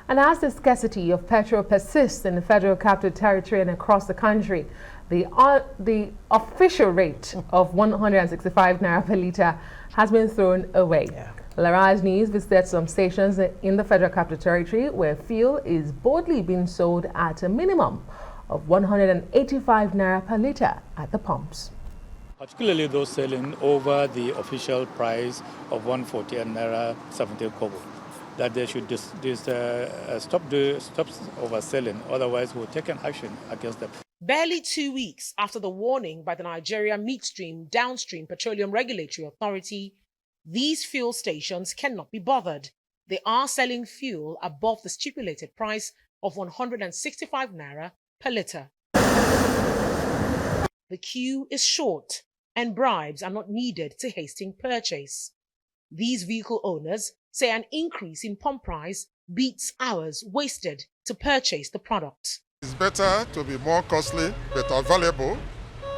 And as the scarcity of petrol persists in the Federal Capital Territory and across the country, the official rate of 165 naira per litre has been thrown away. Yeah. Laraz News visited some stations in the Federal Capital Territory where fuel is boldly being sold at a minimum of 185 naira per litre at the pumps. Particularly those selling over the official price of 140 naira 70 kobo, that they should stop overselling, otherwise we'll take an action against them. Barely 2 weeks after the warning by the Nigeria Midstream Downstream Petroleum Regulatory Authority, these fuel stations cannot be bothered. They are selling fuel above the stipulated price of 165 naira per litre. The queue is short and bribes are not needed to hasten purchase. These vehicle owners say an increase in pump price beats hours wasted to purchase the product. It's better to be more costly but available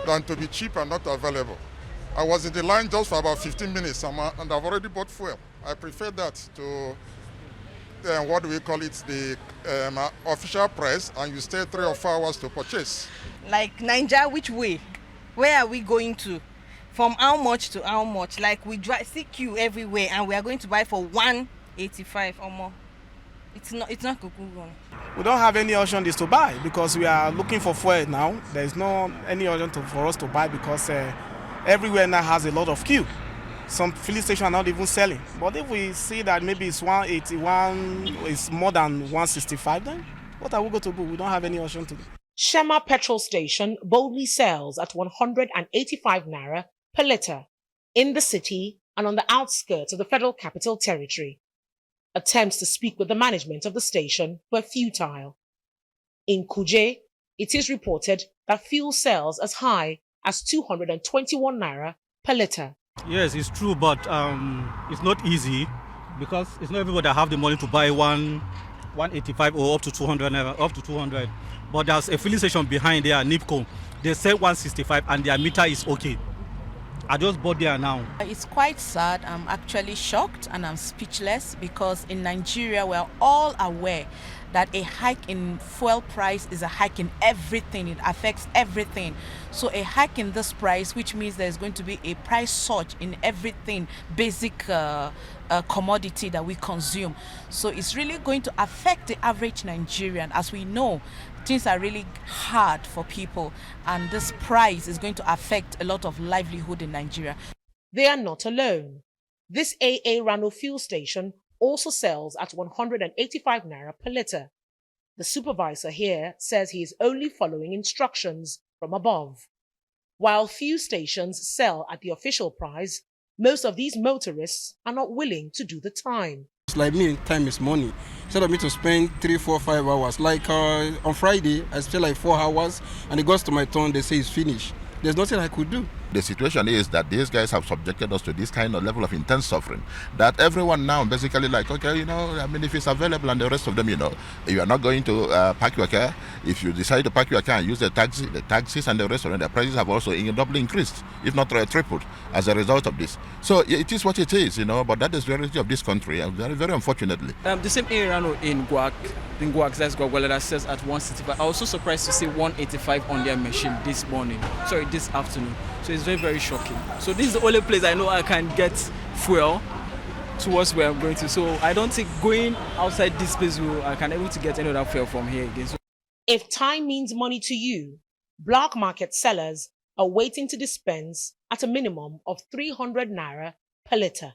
than to be cheap and not available. I was in the line just for about 15 minutes and I've already bought fuel. I prefer that to what do we call it, the official price, and you stay 3 or 4 hours to purchase. Like Nigeria, which way? Where are we going to? From how much to how much? Like we see queue everywhere and we are going to buy for 185 or more. It's not good. We don't have any option to buy because we are looking for fuel now. There is no any option for us to buy because everywhere now has a lot of queue. Some filling stations are not even selling. But if we see that maybe it's 181, it's more than 165, then what are we going to do? We don't have any option to do. Shema petrol station boldly sells at 185 naira per litre in the city and on the outskirts of the Federal Capital Territory. Attempts to speak with the management of the station were futile. In Kuje, it is reported that fuel sells as high as 221 naira per litre. Yes, it's true, but it's not easy because it's not everybody that have the money to buy 185 or up to 200 naira, up to 200. But there's a filling station behind there, Nipco. They sell 165 and their meter is okay. I just bought there now. It's quite sad. I'm actually shocked and I'm speechless because in Nigeria we're all aware that a hike in fuel price is a hike in everything. It affects everything. So a hike in this price, which means there's going to be a price surge in everything, basic commodity that we consume. So it's really going to affect the average Nigerian. As we know, things are really hard for people, and this price is going to affect a lot of livelihood in Nigeria. They are not alone. This AA Rano fuel station also sells at 185 naira per litre. The supervisor here says he is only following instructions from above. While few stations sell at the official price, most of these motorists are not willing to do the time. It's like me, time is money. Instead of me to spend 3, 4, 5 hours, like on Friday, I spent like 4 hours, and it goes to my turn, they say it's finished. There's nothing I could do. The situation is that these guys have subjected us to this kind of level of intense suffering that everyone now basically like, okay, if it's available, and the rest of them, you are not going to park your car. If you decide to park your car and use the taxis and the rest of them, the prices have also doubly increased, if not tripled, as a result of this. So it is what it is, but that is the reality of this country, very, very unfortunately. The same area in Guac, that's Gwagwala, that says at 165. I was so surprised to see 185 on their machine this morning. Sorry, this afternoon. So it's very, very shocking. So this is the only place I know I can get fuel towards where I'm going to. So I don't think going outside this place I can able to get any other fuel from here again. So if time means money to you, black market sellers are waiting to dispense at a minimum of 300 naira per litre.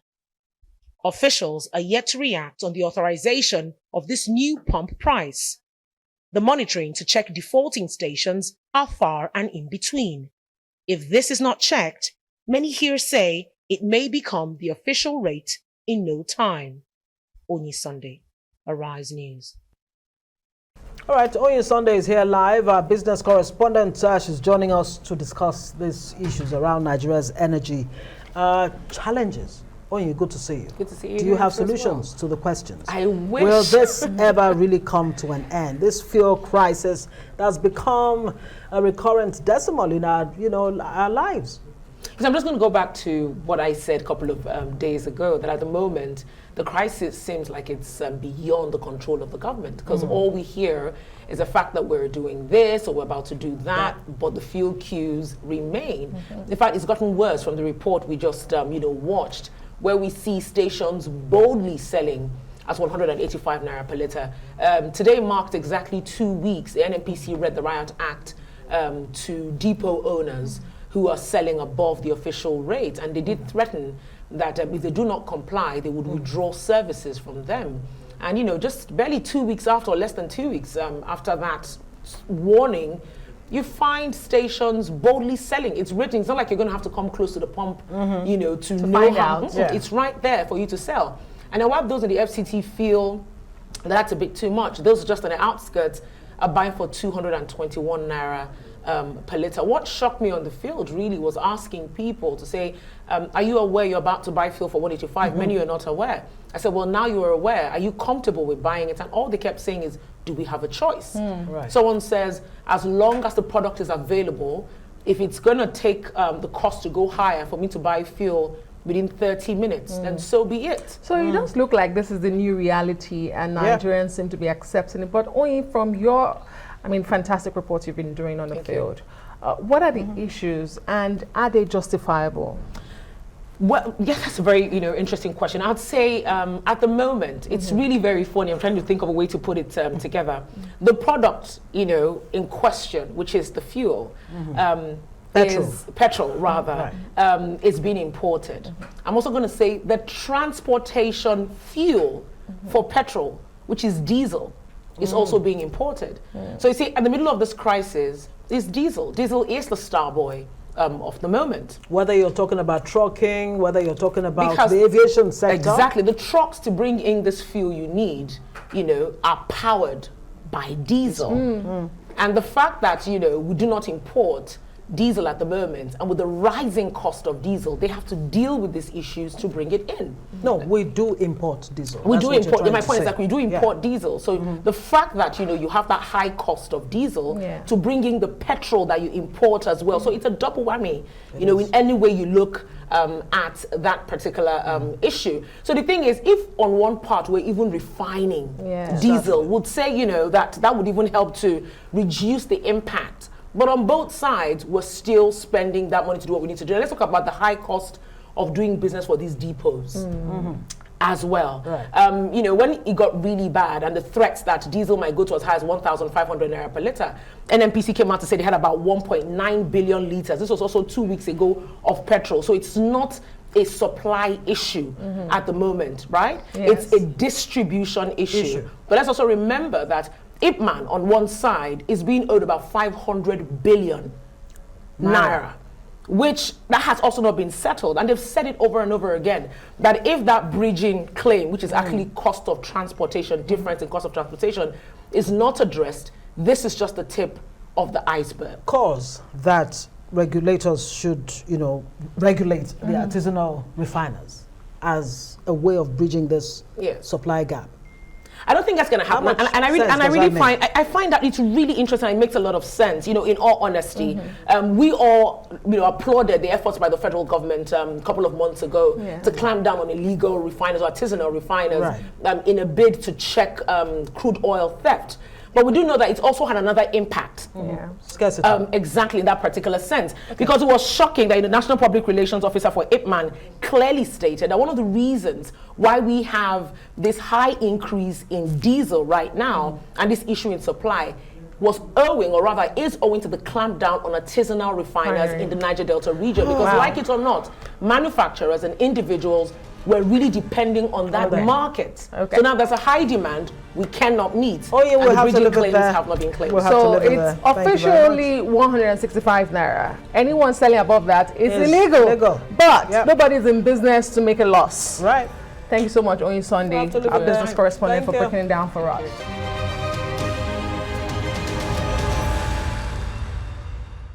Officials are yet to react on the authorization of this new pump price. The monitoring to check defaulting stations are far and in between. If this is not checked, many here say it may become the official rate in no time. Onyi Sunday, Arise News. All right, Onyi Sunday is here live. Our business correspondent, she's joining us to discuss these issues around Nigeria's energy challenges. Onyi, good to see you. Good to see you. Do you have solutions to the questions? I wish. Will this ever really come to an end? This fuel crisis that's become a recurrent decimal in our lives. Because I'm just going to go back to what I said a couple of days ago, that at the moment, the crisis seems like it's beyond the control of the government, because all we hear is the fact that we're doing this or we're about to do that, but the fuel queues remain. In fact, it's gotten worse from the report we just watched, where we see stations boldly selling at 185 naira per litre. Today marked exactly 2 weeks. The NNPC read the Riot Act to depot owners who are selling above the official rate, and they did threaten that if they do not comply, they would withdraw services from them. And just barely 2 weeks after, or less than 2 weeks after that warning, you find stations boldly selling. It's written. It's not like you're going to have to come close to the pump, to know find how. out. Yeah. It's right there for you to sell. And then while those in the FCT feel that's a bit too much, those just on the outskirts are buying for 221 naira per litre. What shocked me on the field really was asking people to say, are you aware you're about to buy fuel for 185? Many are not aware. I said, well, now you're aware. Are you comfortable with buying it? And all they kept saying is, do we have a choice? Right. Someone says, as long as the product is available, if it's going to take the cost to go higher for me to buy fuel within 30 minutes, then so be it. So it does look like this is the new reality, and Nigerians seem to be accepting it. But only from your, fantastic reports you've been doing on the field, what are the issues, and are they justifiable? Well, yes, that's a very interesting question. I'd say at the moment, it's really very funny. I'm trying to think of a way to put it together. The product, in question, which is the fuel, petrol rather, is being imported. I'm also going to say the transportation fuel for petrol, which is diesel, is also being imported. So you see, at the middle of this crisis is diesel. Diesel is the star boy of the moment. Whether you're talking about trucking, whether you're talking about the aviation sector. Exactly. The trucks to bring in this fuel you need, are powered by diesel. And the fact that, we do not import diesel at the moment, and with the rising cost of diesel, they have to deal with these issues to bring it in. No, we do import diesel. We do import. My point is that we do import diesel. So the fact that you have that high cost of diesel to bring in the petrol that you import as well. So it's a double whammy. In any way you look at that particular issue. So the thing is, if on one part we're even refining diesel, would say that would even help to reduce the impact. But on both sides, we're still spending that money to do what we need to do. And let's talk about the high cost of doing business for these depots as well. Right. When it got really bad and the threats that diesel might go to as high as 1,500 naira per litre, NNPC came out to say they had about 1.9 billion litres. This was also 2 weeks ago of petrol. So it's not a supply issue at the moment, right? Yes. It's a distribution issue. But let's also remember that Ipman on one side is being owed about 500 billion naira, which that has also not been settled. And they've said it over and over again, that if that bridging claim, which is actually cost of transportation, difference in cost of transportation, is not addressed, this is just the tip of the iceberg. Cause that regulators should, regulate the artisanal refiners as a way of bridging this supply gap. I don't think that's going to happen, and I find that it's really interesting. And it makes a lot of sense. In all honesty, we all applauded the efforts by the federal government a couple of months ago to clamp down on illegal refiners or artisanal refiners in a bid to check crude oil theft. But we do know that it's also had another impact. Scarcity. Exactly in that particular sense. Because it was shocking that the National Public Relations Officer for Ipman clearly stated that one of the reasons why we have this high increase in diesel right now and this issue in supply was owing, or rather is owing, to the clampdown on artisanal refiners in the Niger Delta region. Because like it or not, manufacturers and individuals were really depending on that market. So now there's a high demand we cannot meet. We'll have to live claims there. have not been claimed. So it's officially 165 naira. Anyone selling above that is illegal. But nobody's in business to make a loss. Right. Thank you so much, Onyi Sunday, our business correspondent, for breaking it down for us.